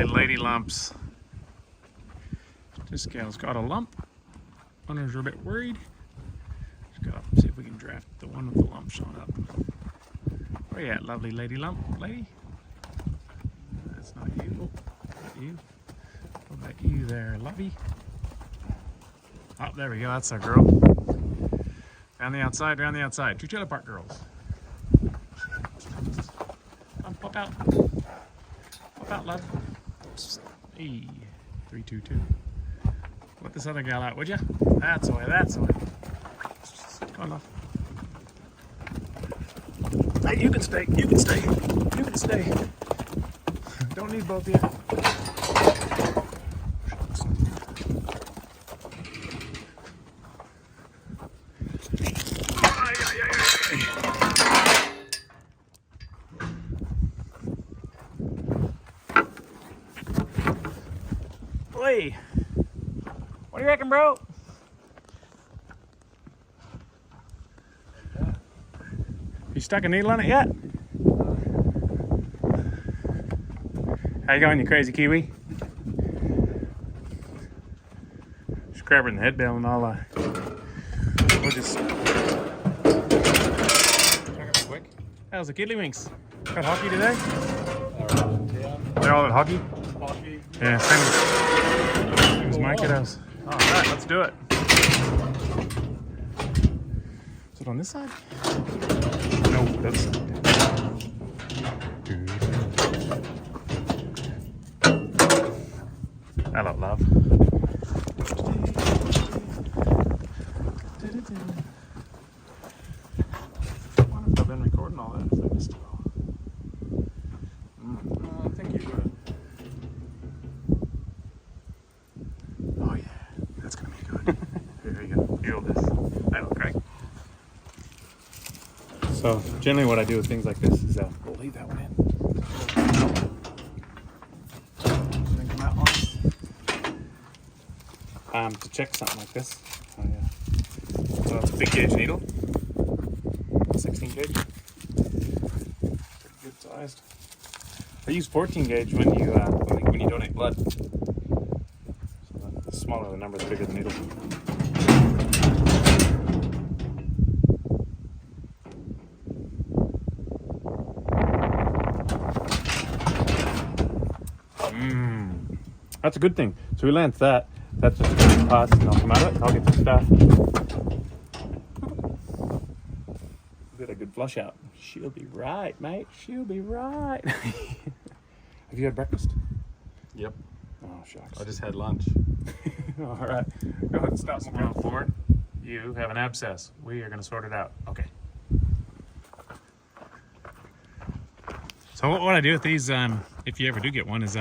lovely lady lumps. This gal's got a lump. Owners are a bit worried. Just gotta see if we can draft the one with the lump showing up. Where you at, lovely lady lump? Lady? That's not you. Oh, not you. What about you there, lovey? Oh, there we go. That's our girl. Round the outside, round the outside. Two trailer park girls. Come, pop out. Pop out, love. Hey, 322. Let this other gal out, would you? That's the way, that's the way. Come on, love. Hey, you can stay, you can stay, you can stay. Don't need both of you. Hey, what do you reckon, bro? You stuck a needle on it yet? How you going, you crazy Kiwi? Just grab her in the head bell and I'll we'll just check up quick. How's the Kiddlywinks? Got hockey today? Yeah. They're all at hockey? Hockey. Yeah, same as my kiddos. Alright, let's do it. Is it on this side? No, that's. Hello, love. I wonder if I've been recording all that if I missed it all. I think you would. Oh yeah, that's gonna be good. Here you go. Feel this. I look right. So generally, what I do with things like this is we'll leave that one in. And then come out on. To check something like this. Oh yeah. So it's a big gauge needle. 16 gauge. Pretty good sized. I use 14 gauge when you donate blood. The smaller the number, the bigger the needle. That's a good thing. So we lance that. That's just going to pass and I'll come out of it. I'll get the stuff. Get a good flush out. She'll be right, mate. She'll be right. Have you had breakfast? Yep. Oh, shucks. I just had lunch. All right. Go ahead and stop moving forward. You have an abscess. We are going to sort it out. Okay. So what I do with these, if you ever do get one, is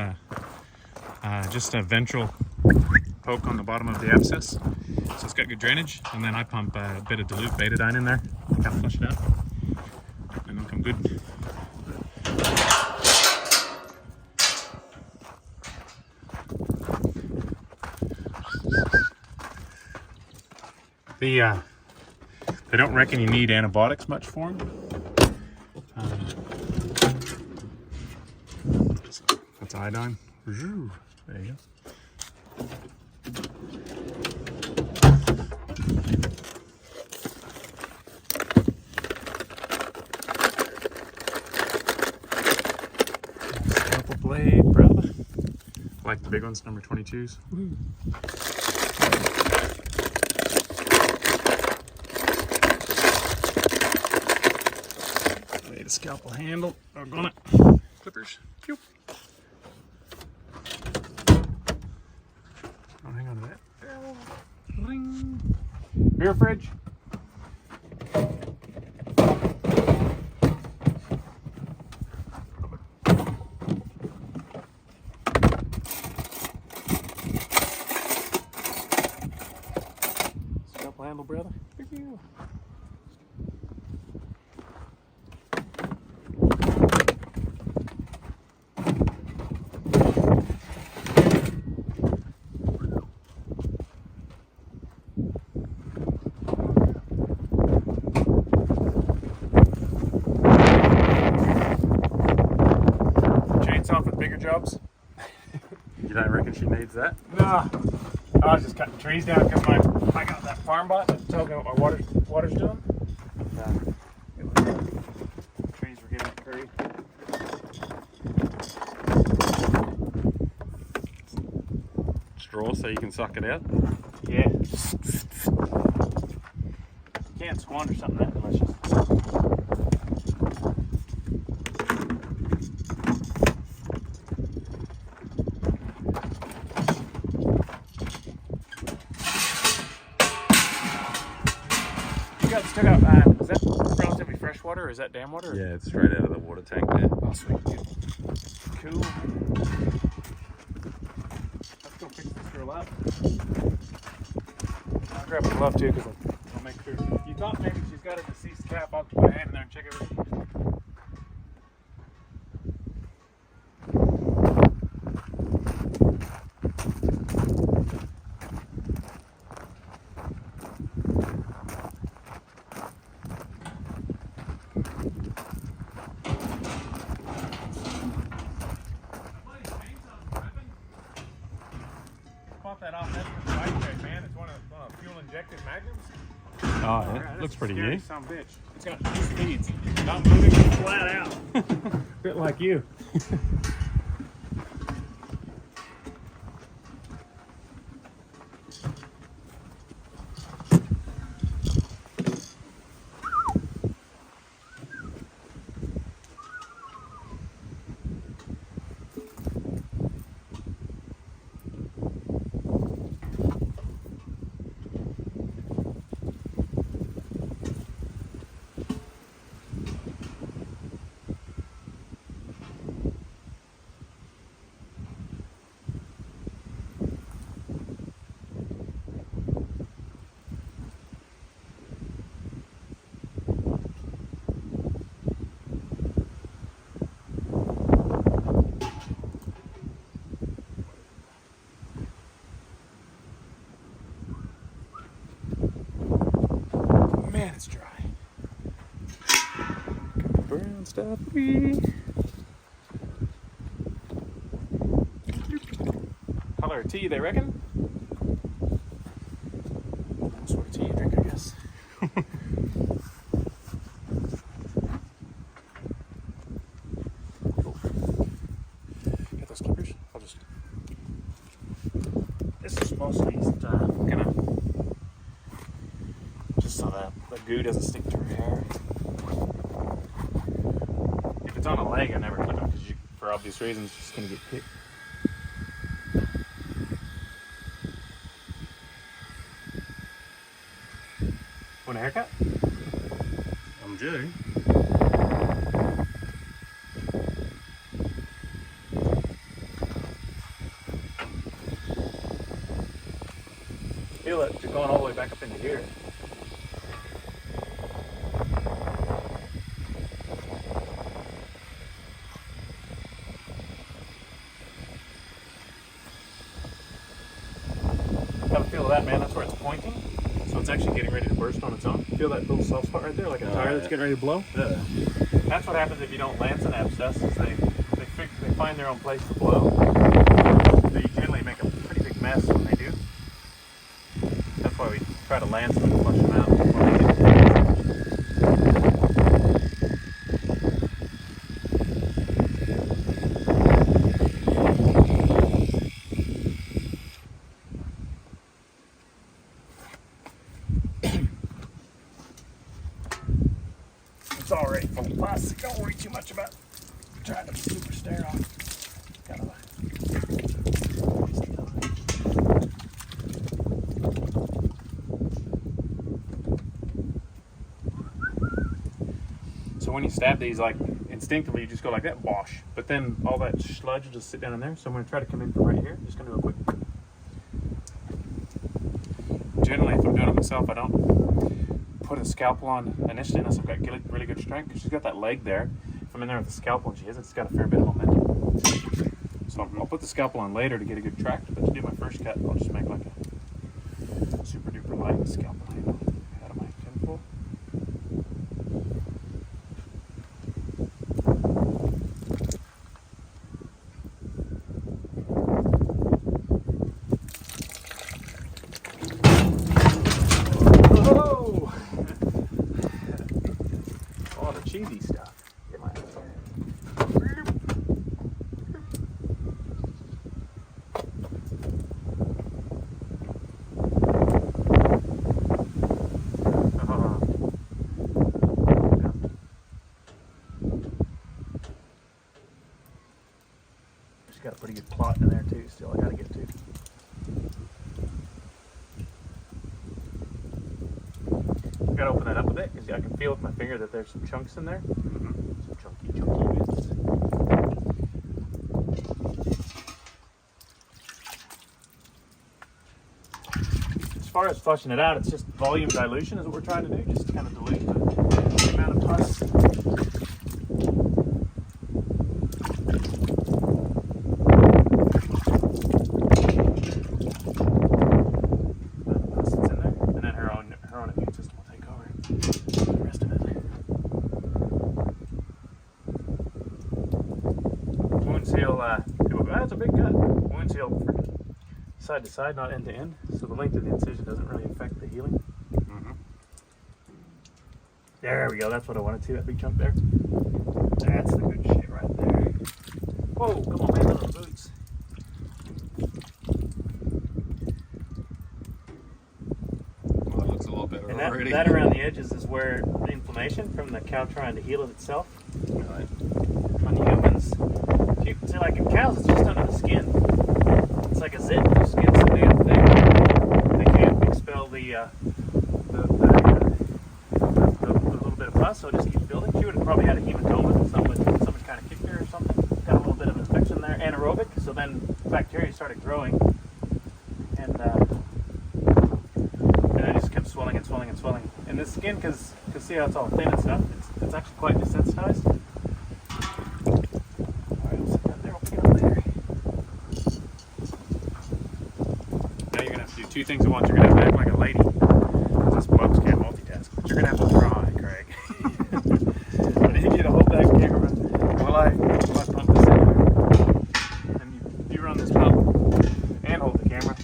just a ventral poke on the bottom of the abscess. So it's got good drainage. And then I pump a bit of dilute betadyne in there to kind of flush it out. And it'll come good. They don't reckon you need antibiotics much for them. So that's iodine. There you go. Scalpel blade, brother. I like the big ones, number 22s. Woo. Made a scalpel handle. Doggone it. Clippers. Pew. Oh, hang on to that. Ring. Beer fridge. Scalpel handle, brother. Pew. Bigger jobs. You don't reckon she needs that? No. I was just cutting trees down because I got that farm bot that tells me what my water's doing. Trees were getting curried. Straw so you can suck it out? Yeah. You can't squander something that delicious. Still got, is that relatively fresh water or is that dam water? Yeah, it's straight out of the water tank there. Oh, sweet. Cool. Let's go fix this girl up. I'll grab a glove too because I'll make sure. You thought maybe she's got a deceased calf. I'll put a hand in there and check everything. That off, that's the bike track, man. It's one of fuel injected magnums. Oh, yeah. Looks pretty new. Some bitch. It's got 2 speeds. Not moving flat out. Bit like you. Man, it's dry. Brown stuff. Color of tea, they reckon? What sort of tea you drink, I guess. Cool. Get those clippers. I'll just. This is mostly gonna. Just so that the goo doesn't stick to her hair. If it's on a leg, I never clip it because for obvious reasons, it's just gonna get picked. Want a haircut? I'm due. Feel it going all the way back up into here. Have a feel of that, man. That's where it's pointing. So it's actually getting ready to burst on its own. Feel that little soft spot right there, like a tire that's getting ready to blow? Yeah. That's what happens if you don't lance an abscess, is they find their own place to blow. They generally make a pretty big mess when they do. That's why we try to lance them and flush them out before we get to it. It's already full of plastic. Don't worry too much about trying to be super sterile. Gotta So when you stab these, like instinctively, you just go like that, wash. But then all that sludge will just sit down in there. So I'm going to try to come in from right here. Just going to do a quick. Generally, if I'm doing it myself, I don't put a scalpel on initially unless I've got really good strength. Because she's got that leg there. If I'm in there with a scalpel and she is, it's got a fair bit of momentum. So I'll put the scalpel on later to get a good tract. But to do my first cut, I'll just make like a super duper light scalpel handle out of my tinfoil. got a pretty good clot in there too. Still, I gotta get to. I gotta open that up a bit because I can feel with my finger that there's some chunks in there. Some chunky bits. As far as flushing it out, it's just volume dilution is what we're trying to do, just to kind of dilute the amount of pus. That's a big cut. Wound seal side to side, not end to end, so the length of the incision doesn't really affect the healing. There we go. That's what I wanted to see. That big chunk there. That's the good shit right there. Whoa! Come on, man! Those boots. Well, that looks a lot better And already. that around the edges is where the inflammation from the cow trying to heal it itself. Right. On humans, see, like in cows, it's just under the skin. It's like a zit. The skin's so damn thick. They can't expel the little bit of pus, so it just keeps building. She would have probably had a hematoma. Someone kind of kicked her or something. Got a little bit of infection there, anaerobic. So then bacteria started growing, and it just kept swelling and swelling and swelling. And this skin, because see how it's all thin and stuff, it's actually quite desensitized. Two things at once. You're gonna have to act like a lady. This bugs can't multitask. But you're gonna have to try, Craig. I need you to hold that camera while I pump this in. And you run this pump and hold the camera.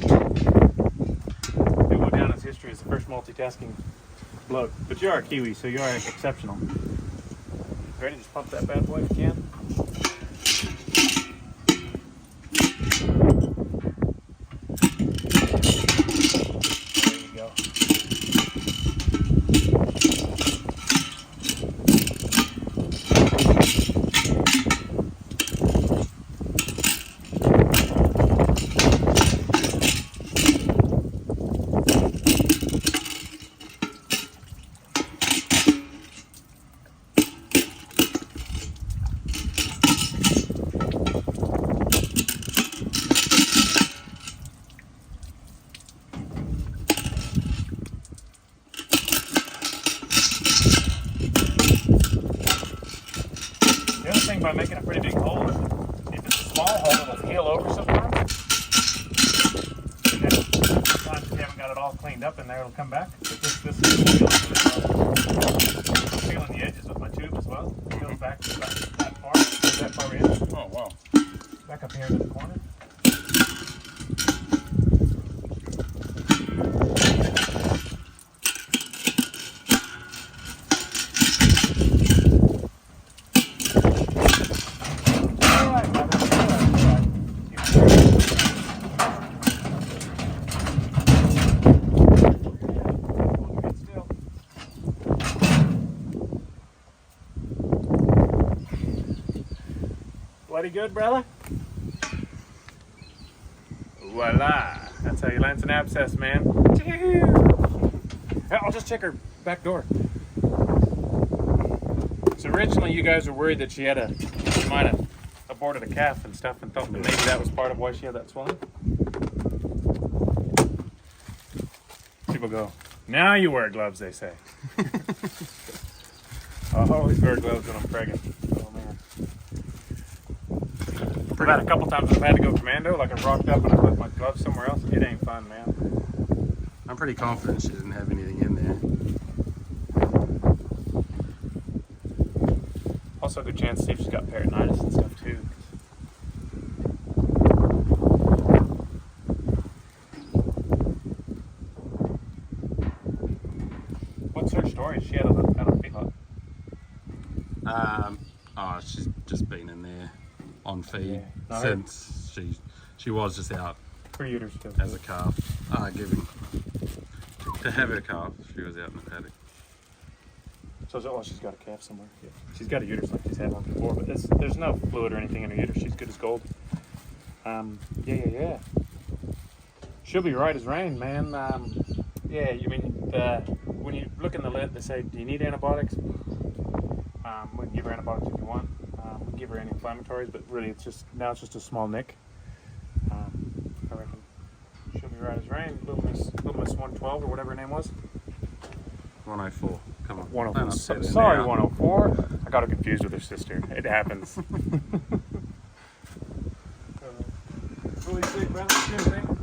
You'll go down as history as the first multitasking bloke. But you are a Kiwi, so you are exceptional. Ready? Just pump that bad boy if you can. By making a pretty big hole. If it's a small hole, it'll heal over sometimes. And then sometimes if you haven't got it all cleaned up in there, it'll come back. But this is feeling the edges with my tube as well. It goes back to that far in. Oh wow! Back up here into the corner. Bloody good, brother? Voila! That's how you lance an abscess, man. I'll just check her back door. So originally you guys were worried that she might have aborted a calf and stuff and thought that maybe that was part of why she had that swelling. People go, now you wear gloves, they say. I always wear gloves when I'm pregnant. Oh man. I've had a couple times I've had to go commando, like I've rocked up and I put my gloves somewhere else. It ain't fun, man. I'm pretty confident she didn't have anything in there. Also a good chance to see if she's got peritonitis and stuff too. What's her story? She had a feedlot. She's just been in there on feed Yeah. since she was just out Pre-uterus too. as a calf, giving to have her calf. She was out in the paddock. So she's got a calf somewhere. Yeah. She's got a uterus like she's had one before, but there's no fluid or anything in her uterus. She's good as gold. Yeah. She'll be right as rain, man. Yeah, you mean when you look in the lid, they say, "Do you need antibiotics?" We can give her antibiotics if you want. We can give her anti-inflammatories, but really, it's just a small nick. I reckon she'll be right as rain. Little Miss 112 or whatever her name was. 104. Come on. 104. Sorry, 104. I got her confused with her sister. It happens. Really sick, man.